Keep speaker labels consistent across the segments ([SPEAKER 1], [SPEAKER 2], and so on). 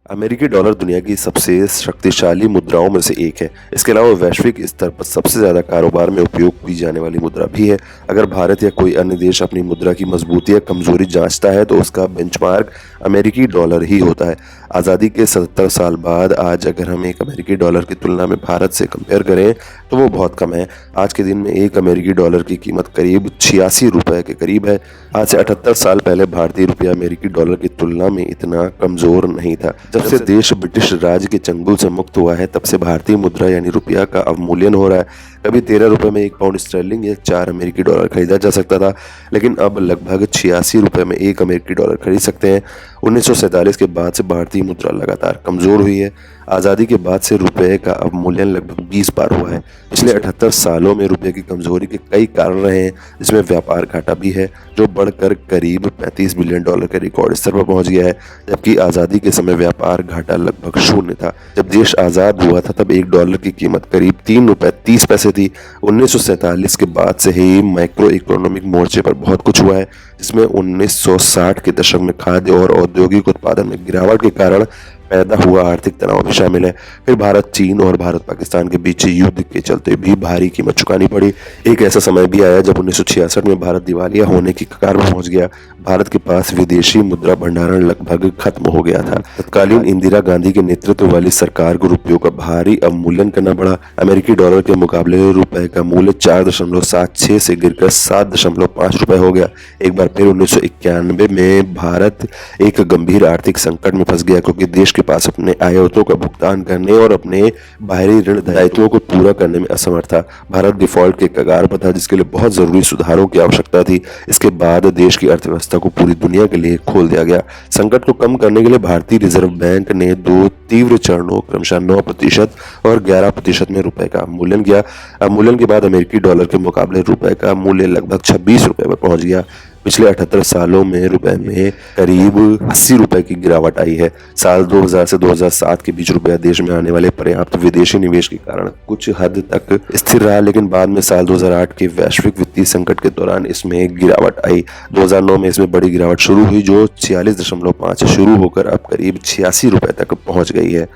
[SPEAKER 1] अमेरिकी डॉलर दुनिया की सबसे शक्तिशाली मुद्राओं में से एक है। इसके अलावा वैश्विक स्तर पर सबसे ज़्यादा कारोबार में उपयोग की जाने वाली मुद्रा भी है। अगर भारत या कोई अन्य देश अपनी मुद्रा की मजबूती या कमजोरी जांचता है तो उसका बेंचमार्क अमेरिकी डॉलर ही होता है। आज़ादी के 77 साल बाद आज अगर हम एक अमेरिकी डॉलर की तुलना में भारत से कंपेयर करें तो वो बहुत कम है। आज के दिन में एक अमेरिकी डॉलर की कीमत करीब 86 रुपए के करीब है। आज से 78 साल पहले भारतीय रुपया अमेरिकी डॉलर की तुलना में इतना कमजोर नहीं था। जब से देश ब्रिटिश राज के चंगुल से मुक्त हुआ है तब से भारतीय मुद्रा यानी रुपया का अवमूल्यन हो रहा है। कभी 13 रुपए में 1 पाउंड स्टर्लिंग या 4 अमेरिकी डॉलर खरीदा जा सकता था, लेकिन अब लगभग 86 रुपए में 1 अमेरिकी डॉलर खरीद सकते हैं। 1947 के बाद से भारतीय मुद्रा लगातार कमजोर हुई है। आज़ादी के बाद से रुपए का अवमूल्यन लगभग 20 बार हुआ है। पिछले 78 सालों में रुपए की कमजोरी के कई कारण रहे हैं, जिसमें व्यापार घाटा भी है जो बढ़कर करीब 35 बिलियन डॉलर के रिकॉर्ड स्तर पर पहुंच गया है, जबकि आज़ादी के समय व्यापार घाटा लगभग शून्य था। जब देश आज़ाद हुआ था तब $1 की कीमत करीब 3 रुपए 30 पैसे थी। 1947 के बाद से ही माइक्रो इकोनॉमिक मोर्चे पर बहुत कुछ हुआ है, जिसमें 1960 के दशक में खाद्य और औद्योगिक उत्पादन में गिरावट के कारण पैदा हुआ आर्थिक तनाव भी शामिल है। फिर भारत चीन और भारत पाकिस्तान के बीच युद्ध के चलते भी भारी कीमत चुकानी पड़ी। एक ऐसा समय भी आया जब 1966 में भारत दिवालिया होने की कगार पर पहुंच गया। भारत के पास विदेशी मुद्रा भंडारण लगभग खत्म हो गया था। तत्कालीन इंदिरा गांधी के नेतृत्व वाली सरकार को रुपयों का भारी अवमूल्यन करना पड़ा। अमेरिकी डॉलर के मुकाबले रुपए का मूल्य 4.76 से गिरकर 7.5 रुपए हो गया। एक बार फिर 1991 में भारत एक गंभीर आर्थिक संकट में फंस गया, क्योंकि देश के पास अपने आयातों का भुगतान करने और अपने बाहरी ऋण दायित्वों को पूरा करने में असमर्थ था। भारत डिफॉल्ट के कगार पर था, जिसके लिए बहुत जरूरी सुधारों की आवश्यकता थी। इसके बाद देश की अर्थव्यवस्था को पूरी दुनिया के लिए खोल दिया गया। संकट को कम करने के लिए भारतीय रिजर्व बैंक ने 2 तीव्र चरणों क्रमशः 9% और 11% में रुपए का अवमूल्यन किया। अवमूल्यन के बाद अमेरिकी डॉलर के मुकाबले रुपए का मूल्य लगभग 26 रुपए पर पहुंच गया। पिछले 78 सालों में रुपए में करीब 80 रुपए की गिरावट आई है। साल 2000 से 2007 के बीच रुपया देश में आने वाले पर्याप्त विदेशी निवेश के कारण कुछ हद तक स्थिर रहा, लेकिन बाद में साल 2008 के वैश्विक वित्तीय संकट के दौरान इसमें गिरावट आई। 2009 में इसमें बड़ी गिरावट शुरू हुई, जो 46.5 से शुरू होकर अब करीब 86 रुपए तक पहुंच गई है।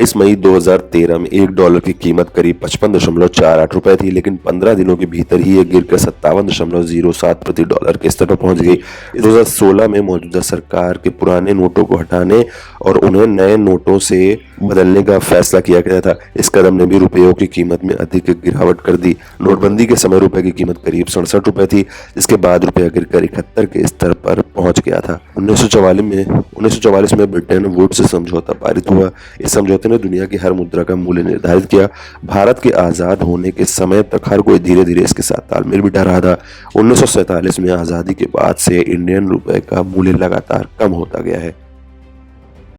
[SPEAKER 1] इस मई 2013 में $1 की कीमत करीब 55.48 रुपए थी, लेकिन 15 दिनों के भीतर ही ये गिरकर 57.07 प्रति डॉलर के स्तर पर पहुंच गई। 2016 में मौजूदा सरकार के पुराने नोटों को हटाने और उन्हें नए नोटों से बदलने का फैसला किया गया था। इस कदम ने भी रुपयों की कीमत में अधिक गिरावट कर दी। नोटबंदी के समय रुपए की कीमत करीब 67 रुपए थी, जिसके बाद रुपया गिरकर 71 के स्तर पर पहुंच गया था। 1944 में ब्रिटेन वुड्स समझौता पारित हुआ। इस समझौते ने दुनिया की हर मुद्रा का मूल्य निर्धारित किया। भारत के आजाद होने के समय तक हर कोई धीरे धीरे इसके साथ तालमेल बिठा रहा था। 1947 में आजादी के बाद से इंडियन रुपए का मूल्य लगातार कम होता गया है।